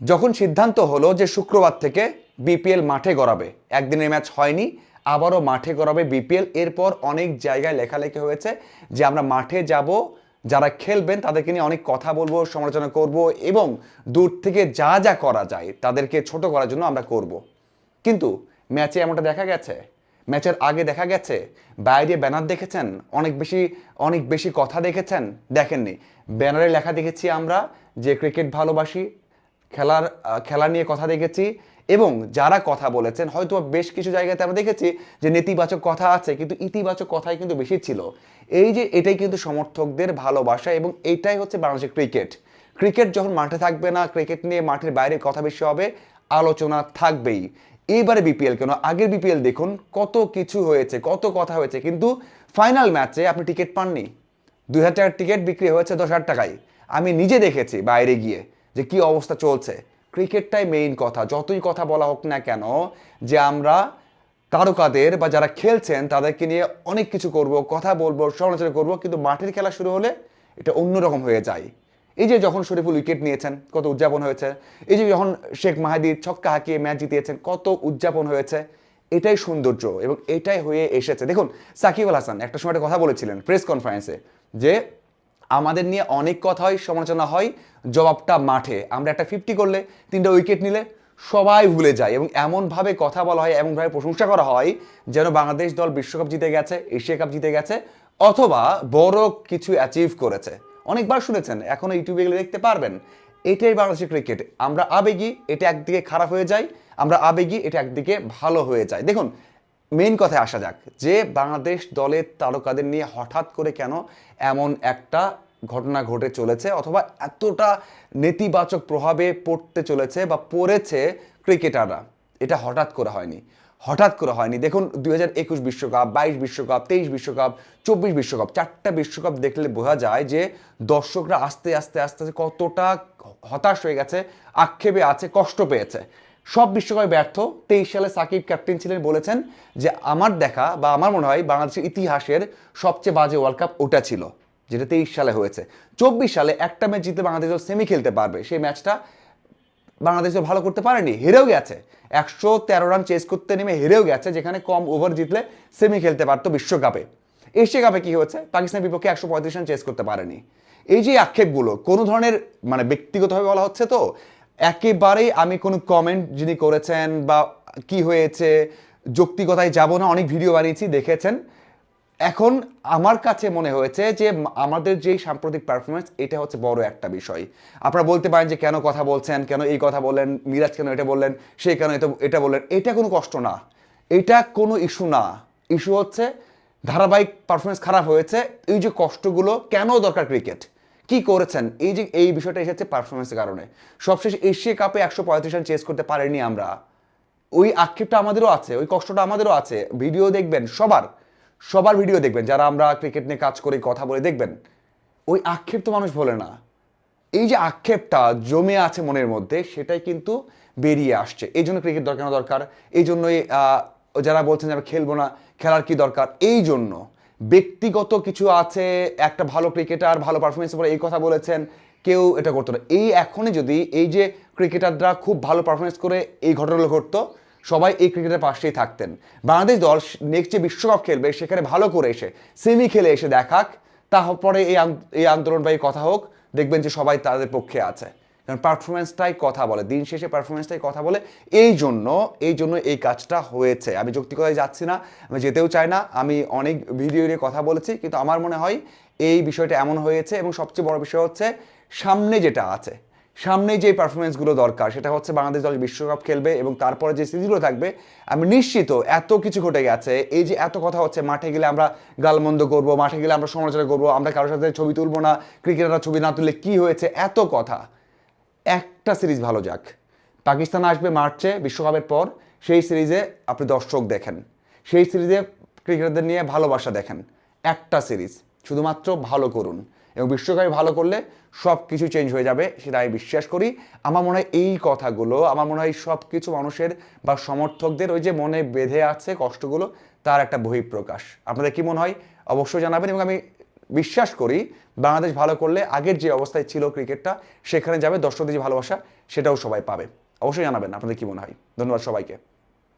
যখন সিদ্ধান্ত হলো যে শুক্রবার থেকে বিপিএল মাঠে গড়াবে, একদিনের ম্যাচ হয়নি, আবারও মাঠে গড়াবে বিপিএল। এরপর অনেক জায়গায় লেখালেখি হয়েছে যে আমরা মাঠে যাব, যারা খেলবেন তাদেরকে নিয়ে অনেক কথা বলবো, সমালোচনা করব এবং দূর থেকে যা যা করা যায় তাদেরকে ছোট করার জন্য আমরা করব। কিন্তু ম্যাচে এমনটা দেখা গেছে? ম্যাচের আগে দেখা গেছে? বাইরে ব্যানার দেখেছেন? অনেক বেশি কথা দেখেছেন? দেখেননি। ব্যানারে লেখা দেখেছি আমরা যে ক্রিকেট ভালোবাসি, খেলা নিয়ে কথা দেখেছি। এবং যারা কথা বলেছেন হয়তো বেশ কিছু জায়গাতে আমরা দেখেছি যে নেতিবাচক কথা আছে, কিন্তু ইতিবাচক কথাই কিন্তু বেশি ছিল। এই যে এটাই কিন্তু সমর্থকদের ভালোবাসা এবং এটাই হচ্ছে বাংলাদেশের ক্রিকেট। ক্রিকেট যখন মাঠে থাকবে না, ক্রিকেট নিয়ে মাঠের বাইরে কথা বেশি হবে, আলোচনা থাকবেই। এইবারে বিপিএল কেন, আগের বিপিএল দেখুন কত কিছু হয়েছে, কত কথা হয়েছে, কিন্তু ফাইনাল ম্যাচে আপনি টিকিট পাননি। 2,000 টাকার টিকিট বিক্রি হয়েছে 10,000 টাকায়। আমি নিজে দেখেছি বাইরে গিয়ে যে কি অবস্থা চলছে। ক্রিকেটটাই মেইন কথা, যতই কথা বলা হোক না কেন যে আমরা তারকাদের বা যারা খেলছেন তাদেরকে নিয়ে অনেক কিছু করব, কথা বলবো, সমালোচনা করব, কিন্তু মাঠের খেলা শুরু হলে এটা অন্যরকম হয়ে যায়। এই যে যখন শরীফুল উইকেট নিয়েছেন কত উদযাপন হয়েছে, এই যে যখন শেখ মাহাদি ছক্কা হাঁকিয়ে ম্যাচ জিতিয়েছেন কত উদযাপন হয়েছে। এটাই সৌন্দর্য এবং এটাই হয়ে এসেছে। দেখুন, সাকিব আল হাসান একটা সময় একটা কথা বলেছিলেন প্রেস কনফারেন্সে যে আমাদের নিয়ে অনেক কথা হয়, সমালোচনা হয়, জবাবটা মাঠে। আমরা একটা 50 করলে, 3টা উইকেট নিলে সবাই ভুলে যায় এবং এমনভাবে কথা বলা হয়, এমনভাবে প্রশংসা করা হয় যেন বাংলাদেশ দল বিশ্বকাপ জিতে গেছে, এশিয়া কাপ জিতে গেছে, অথবা বড় কিছু অ্যাচিভ করেছে। অনেকবার শুনেছেন, এখনো ইউটিউবে গেলে দেখতে পারবেন। এটাই বাংলাদেশের ক্রিকেট। আমরা আবেগী, এটা একদিকে খারাপ হয়ে যায়, আমরা আবেগী, এটা একদিকে ভালো হয়ে যায়। দেখুন, মেইন কথায় আসা যাক যে বাংলাদেশ দলের তারকাদের নিয়ে হঠাৎ করে কেন এমন একটা ঘটনা ঘটে চলেছে, অথবা এতটা নেতিবাচক প্রভাবে পড়তে চলেছে বা পড়েছে ক্রিকেটাররা। এটা হঠাৎ করে হয়নি, হঠাৎ করে হয়নি। দেখুন, 2021 বিশ্বকাপ, 22 বিশ্বকাপ, 23 বিশ্বকাপ, 24 বিশ্বকাপ, 4টা বিশ্বকাপ দেখলে বোঝা যায় যে দর্শকরা আস্তে আস্তে আস্তে আস্তে কতটা হতাশ হয়ে গেছে, আক্ষেপে আছে, কষ্ট পেয়েছে। সব বিশ্বকাপে ব্যর্থ। 23 সালে সাকিব ক্যাপ্টেন ছিলেন, বলেছেন যে আমার দেখা বা আমার মনে হয় বাংলাদেশের ইতিহাসের সবচেয়ে বাজে ওয়ার্ল্ড কাপ ওটা ছিল, যেটা 23 সালে হয়েছে। 24 সালে একটা ম্যাচ জিতে বাংলাদেশ সেমি খেলতে পারবে, সেই ম্যাচটা বাংলাদেশ ভালো করতে পারেনি, হেরেও গেছে। 113 রান চেস করতে নেমে হেরেও গেছে, যেখানে কম ওভার জিতলে সেমি খেলতে পারতো বিশ্বকাপে। এশিয়া কাপে কি হয়েছে? পাকিস্তানের বিপক্ষে 135 রান চেস করতে পারেনি। এই যে আক্ষেপগুলো কোনো ধরনের মানে ব্যক্তিগতভাবে বলা হচ্ছে, তো একেবারেই আমি কোনো কমেন্ট যিনি করেছেন বা কি হয়েছে যৌক্তিকতায় যাব না, অনেক ভিডিও বানিয়েছি, দেখেছেন। এখন আমার কাছে মনে হয়েছে যে আমাদের যেই সাম্প্রতিক পারফরমেন্স, এটা হচ্ছে বড় একটা বিষয়। আপনারা বলতে পারেন যে কেন কথা বলছেন, কেন এই কথা বললেন, মিরাজ কেন এটা বললেন, সে কেন এটা বললেন। এটা কোনো কষ্ট না, এটা কোনো ইস্যু না। ইস্যু হচ্ছে ধারাবাহিক পারফরমেন্স খারাপ হয়েছে। এই যে কষ্টগুলো কেন দরকার, ক্রিকেট কি করেছেন, এই যে এই বিষয়টা এসেছে পারফরমেন্সের কারণে। সবশেষ এশিয়া কাপে 135 রান চেস করতে পারেনি আমরা। ওই আক্ষেপটা আমাদেরও আছে, ওই কষ্টটা আমাদেরও আছে। ভিডিও দেখবেন, সবার সবার ভিডিও দেখবেন, যারা আমরা ক্রিকেট নিয়ে কাজ করি, কথা বলে দেখবেন, ওই আক্ষেপ তো মানুষ বলে না। এই যে আক্ষেপটা জমে আছে মনের মধ্যে, সেটাই কিন্তু বেরিয়ে আসছে। এই জন্য ক্রিকেট কেন দরকার, এই জন্যই যারা বলছেন যে আমরা খেলবো না, খেলার কি দরকার, এই জন্য ব্যক্তিগত কিছু আছে। একটা ভালো ক্রিকেটার ভালো পারফরমেন্স পরে এই কথা বলেছেন, কেউ এটা করতো না। এই এখনই যদি এই যে ক্রিকেটাররা খুব ভালো পারফরমেন্স করে এই ঘটনাগুলো ঘটতো, সবাই এই ক্রিকেটের পাশেই থাকতেন। বাংলাদেশ দল নেক্সট যে বিশ্বকাপ খেলবে সেখানে ভালো করে এসে সেমি খেলে এসে দেখাক, তারপরে এই আন্দোলন বা এই কথা হোক, দেখবেন যে সবাই তাদের পক্ষে আছে। কারণ পারফরমেন্সটাই কথা বলে, দিন শেষে পারফরমেন্সটাই কথা বলে। এই জন্য এই কাজটা হয়েছে। আমি যৌক্তিকতায় যাচ্ছি না, আমি যেতেও চাই না। আমি অনেক ভিডিও নিয়ে কথা বলেছি, কিন্তু আমার মনে হয় এই বিষয়টা এমন হয়েছে। এবং সবচেয়ে বড় বিষয় হচ্ছে সামনে যেটা আছে, সামনে যে পারফরমেন্সগুলো দরকার, সেটা হচ্ছে বাংলাদেশ দল বিশ্বকাপ খেলবে এবং তারপরে যে সিরিজগুলো থাকবে। আমি নিশ্চিত এত কিছু ঘটে গেছে, এই যে এত কথা হচ্ছে মাঠে গেলে আমরা গালমন্দ করব, মাঠে গেলে আমরা সমালোচনা করবো, আমরা কারোর সাথে ছবি তুলবো না, ক্রিকেটাররা ছবি না তুললে কি হয়েছে, এত কথা। একটা সিরিজ ভালো যাক, পাকিস্তান আসবে মার্চে বিশ্বকাপের পর, সেই সিরিজে আপনি দর্শক দেখেন, সেই সিরিজে ক্রিকেটারদের নিয়ে ভালোবাসা দেখেন। একটা সিরিজ শুধুমাত্র ভালো করুন এবং বিশ্বকাপে ভালো করলে সব কিছু চেঞ্জ হয়ে যাবে, সেটা আমি বিশ্বাস করি। আমার মনে হয় এই কথাগুলো, আমার মনে হয় সব কিছু মানুষের বা সমর্থকদের ওই যে মনে বেঁধে আছে কষ্টগুলো, তার একটা বহিঃপ্রকাশ। আপনাদের কি মনে হয় অবশ্যই জানাবেন। এবং আমি বিশ্বাস করি বাংলাদেশ ভালো করলে আগের যে অবস্থায় ছিল ক্রিকেটটা সেখানে যাবে, দর্শকদের যে ভালোবাসা সেটাও সবাই পাবে। অবশ্যই জানাবেন আপনাদের কি মনে হয়। ধন্যবাদ সবাইকে।